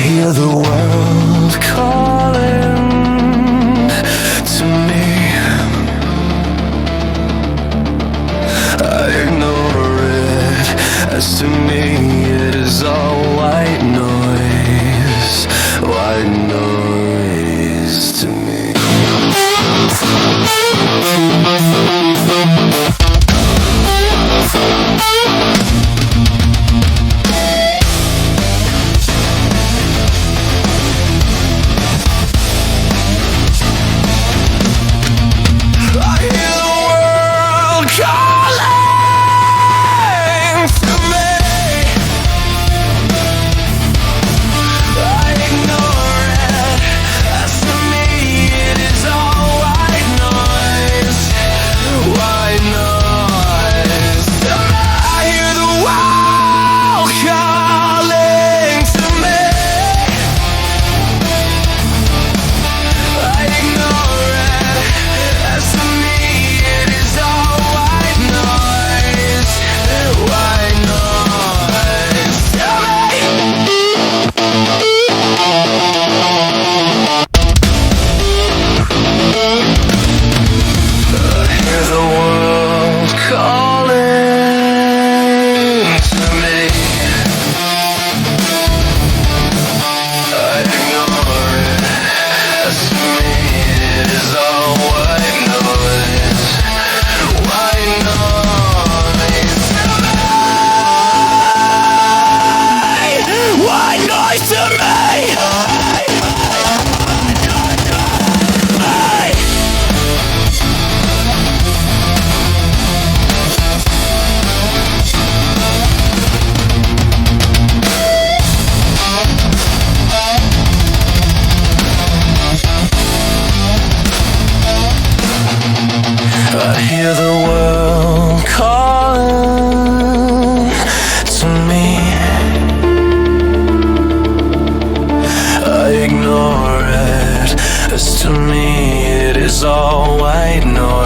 hear the world calling to me. I ignore it, as to me it is all white noise. White noise to me. I hear the world calling to me. I ignore it, as to me it is all white noise.